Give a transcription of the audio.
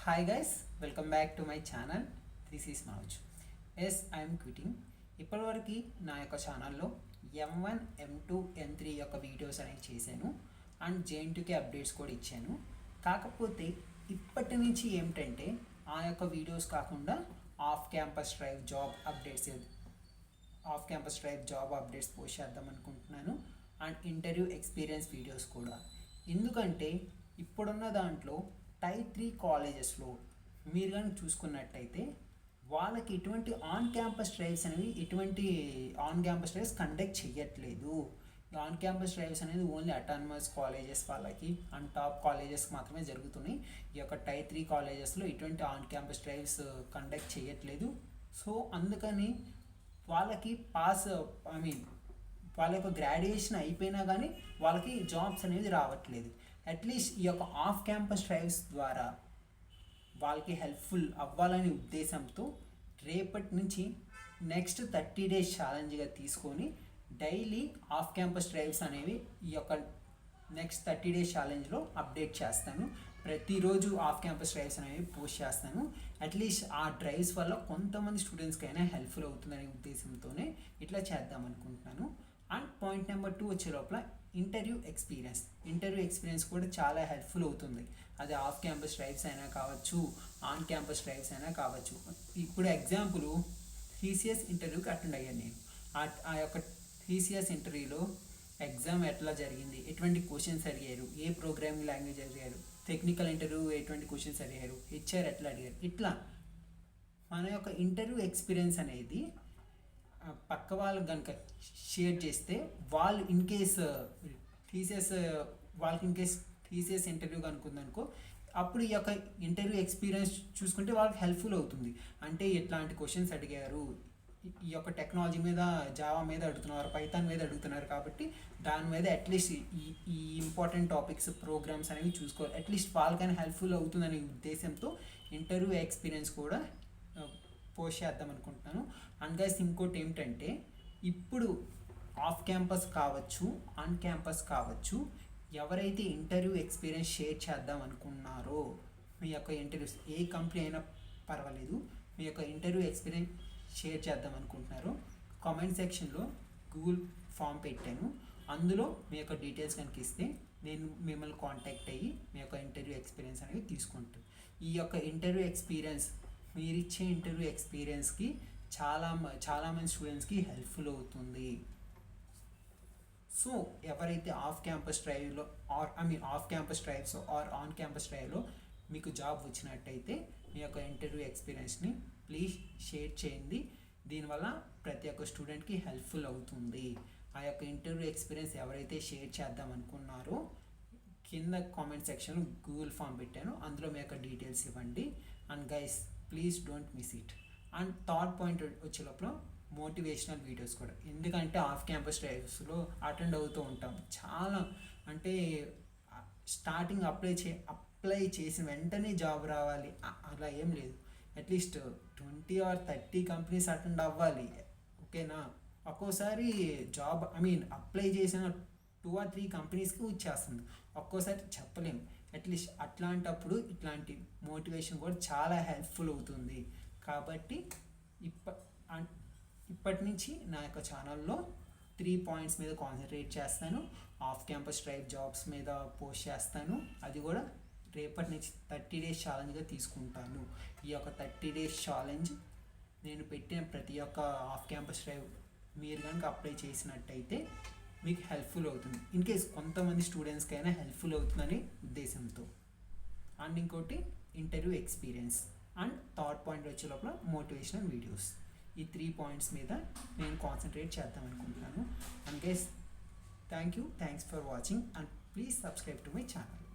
Hi guys, welcome back to my channel. This is Manoj. Yes, I am quitting. ఇప్పటివరకు నా యొక్క ఛానల్లో M1, M2, M3 యొక్క videos అనేవి చేశాను అండ్ జేఎన్టీయూకే అప్డేట్స్ కూడా ఇచ్చాను. కాకపోతే ఇప్పటి నుంచి ఏమిటంటే ఆ యొక్క వీడియోస్ కాకుండా off campus drive job updates post చేద్దాం అనుకుంటున్నాను అండ్ ఇంటర్వ్యూ ఎక్స్పీరియన్స్ వీడియోస్ కూడా. ఎందుకంటే ఇప్పుడున్న దాంట్లో టైప్ 3 కాలేజెస్లో మీరు కానీ చూసుకున్నట్టయితే వాళ్ళకి ఎటువంటి క్యాంపస్ డ్రైవ్స్ కండక్ట్ చేయట్లేదు. ఆన్ క్యాంపస్ డ్రైవ్స్ అనేది ఓన్లీ అటానమస్ కాలేజెస్ వాళ్ళకి అండ్ టాప్ కాలేజెస్ మాత్రమే జరుగుతున్నాయి. ఈ యొక్క టైప్ 3 కాలేజెస్లో ఎటువంటి ఆన్ క్యాంపస్ డ్రైవ్స్ కండక్ట్ చేయట్లేదు. సో అందుకని వాళ్ళకి వాళ్ళ యొక్క గ్రాడ్యుయేషన్ అయిపోయినా కానీ వాళ్ళకి జాబ్స్ అనేది రావట్లేదు. అట్లీస్ట్ ఈ యొక్క ఆఫ్ క్యాంపస్ డ్రైవ్స్ ద్వారా వాళ్ళకి హెల్ప్ఫుల్ అవ్వాలనే ఉద్దేశంతో రేపటి నుంచి నెక్స్ట్ 30 days ఛాలెంజ్గా తీసుకొని డైలీ ఆఫ్ క్యాంపస్ డ్రైవ్స్ అనేవి ఈ యొక్క నెక్స్ట్ 30 days ఛాలెంజ్లో అప్డేట్ చేస్తాను. ప్రతిరోజు ఆఫ్ క్యాంపస్ డ్రైవ్స్ అనేవి పోస్ట్ చేస్తాను. అట్లీస్ట్ ఆ డ్రైవ్స్ వల్ల కొంతమంది స్టూడెంట్స్కైనా హెల్ప్ఫుల్ అవుతుందనే ఉద్దేశంతోనే ఇట్లా చేద్దాం అనుకుంటున్నాను. అండ్ పాయింట్ నెంబర్ 2 వచ్చే లోపల ఇంటర్వ్యూ ఎక్స్పీరియన్స్ కూడా చాలా హెల్ప్ఫుల్ అవుతుంది. అది ఆఫ్ క్యాంపస్ డ్రైవ్స్ అయినా కావచ్చు, ఆన్ క్యాంపస్ డ్రైవ్స్ అయినా కావచ్చు. ఇప్పుడు ఎగ్జాంపుల్ టీసీఎస్ ఇంటర్వ్యూకి అటెండ్ అయ్యాను నేను. ఆ యొక్క టీసీఎస్ ఇంటర్వ్యూలో ఎగ్జామ్ ఎట్లా జరిగింది, ఎటువంటి క్వశ్చన్స్ అడిగారు, ఏ ప్రోగ్రామింగ్ లాంగ్వేజ్ అడిగారు, టెక్నికల్ ఇంటర్వ్యూ ఎటువంటి క్వశ్చన్స్ అడిగారు, హెచ్ఆర్ ఎట్లా అడిగారు, ఇట్లా మన యొక్క ఇంటర్వ్యూ ఎక్స్పీరియన్స్ అనేది పక్క వాళ్ళకి కనుక షేర్ చేస్తే వాళ్ళు వాళ్ళకి టీసీఎస్ ఇంటర్వ్యూ కనుకుందనుకో అప్పుడు ఈ యొక్క ఇంటర్వ్యూ ఎక్స్పీరియన్స్ చూసుకుంటే వాళ్ళకి హెల్ప్ఫుల్ అవుతుంది. అంటే ఎట్లాంటి క్వశ్చన్స్ అడిగారు, ఈ యొక్క టెక్నాలజీ మీద, జావా మీద అడుగుతున్నారు, పైథాన్ మీద అడుగుతున్నారు కాబట్టి దాని మీద అట్లీస్ట్ ఈ ఇంపార్టెంట్ టాపిక్స్, ప్రోగ్రామ్స్ అనేవి చూసుకోవాలి. అట్లీస్ట్ వాళ్ళకైనా హెల్ప్ఫుల్ అవుతుందనే ఉద్దేశంతో ఇంటర్వ్యూ ఎక్స్పీరియన్స్ కూడా పోస్ట్ చేద్దాం అనుకుంటున్నాను. అండ్ గైస్ ఇంకోటి ఏమిటంటే ఇప్పుడు ఆఫ్ క్యాంపస్ కావచ్చు, ఆన్ క్యాంపస్ కావచ్చు, ఎవరైతే ఇంటర్వ్యూ ఎక్స్పీరియన్స్ షేర్ చేద్దాం అనుకున్నారో మీ యొక్క ఇంటర్వ్యూస్ ఏ కంపెనీ అయినా పర్వాలేదు, మీ యొక్క ఇంటర్వ్యూ ఎక్స్పీరియన్స్ షేర్ చేద్దాం అనుకుంటున్నారు, కామెంట్ సెక్షన్లో గూగుల్ ఫామ్ పెట్టాను. అందులో మీ యొక్క డీటెయిల్స్ కనుక ఇస్తే నేను మిమ్మల్ని కాంటాక్ట్ అయ్యి మీ యొక్క ఇంటర్వ్యూ ఎక్స్పీరియన్స్ అనేవి తీసుకుంటాను. ఈ యొక్క ఇంటర్వ్యూ ఎక్స్పీరియన్స్ మీరిచ్చే ఇంటర్వ్యూ ఎక్స్పీరియన్స్కి చాలామంది స్టూడెంట్స్కి హెల్ప్ఫుల్ అవుతుంది. సో ఎవరైతే ఆఫ్ క్యాంపస్ డ్రైవ్లో off campus drives or on campus డ్రైవ్లో మీకు జాబ్ వచ్చినట్టయితే మీ యొక్క ఇంటర్వ్యూ ఎక్స్పీరియన్స్ని ప్లీజ్ షేర్ చేయండి. దీనివల్ల ప్రతి ఒక్క స్టూడెంట్కి హెల్ప్ఫుల్ అవుతుంది. ఆ యొక్క ఇంటర్వ్యూ ఎక్స్పీరియన్స్ ఎవరైతే షేర్ చేద్దాం అనుకున్నారో కింద కామెంట్ సెక్షన్లో గూగుల్ ఫామ్ పెట్టాను, అందులో మీ యొక్క డీటెయిల్స్ ఇవ్వండి. And guys please don't miss it. And third point వచ్చే లోపల మోటివేషనల్ వీడియోస్ కూడా. ఎందుకంటే ఆఫ్ క్యాంపస్ డ్రైవ్స్లో అటెండ్ అవుతూ ఉంటాం. చాలా అంటే స్టార్టింగ్ అప్లై చేసిన వెంటనే జాబ్ రావాలి అలా ఏం లేదు. అట్లీస్ట్ 20 or 30 కంపెనీస్ అటెండ్ అవ్వాలి, ఓకేనా. ఒక్కోసారి జాబ్ అప్లై చేసిన 2 or 3 కంపెనీస్కి వచ్చేస్తుంది, ఒక్కోసారి చెప్పలేము. అట్లీస్ట్ అట్లాంటప్పుడు ఇట్లాంటి మోటివేషన్ కూడా చాలా హెల్ప్ఫుల్ అవుతుంది. కాబట్టి ఇప్పటి నుంచి నా యొక్క ఛానల్లో 3 points మీద కాన్సన్ట్రేట్ చేస్తాను. ఆఫ్ క్యాంపస్ డ్రైవ్ జాబ్స్ మీద పోస్ట్ చేస్తాను. అది కూడా రేపటి నుంచి 30 days ఛాలెంజ్గా తీసుకుంటాను. ఈ యొక్క 30 days ఛాలెంజ్ నేను పెట్టిన ప్రతి ఒక్క ఆఫ్ క్యాంపస్ డ్రైవ్ మీరు కనుక అప్లై చేసినట్టయితే మీకు హెల్ప్ఫుల్ అవుతుంది. ఇన్ కేస్ కొంతమంది స్టూడెంట్స్కైనా హెల్ప్ఫుల్ అవుతుందని ఉద్దేశంతో. అండ్ ఇంకోటి interview experience and third point వచ్చే లోపల మోటివేషనల్ వీడియోస్. ఈ 3 points మీద నేను కాన్సన్ట్రేట్ చేద్దాం అనుకుంటున్నాను. And guys thanks for watching and please subscribe to my channel.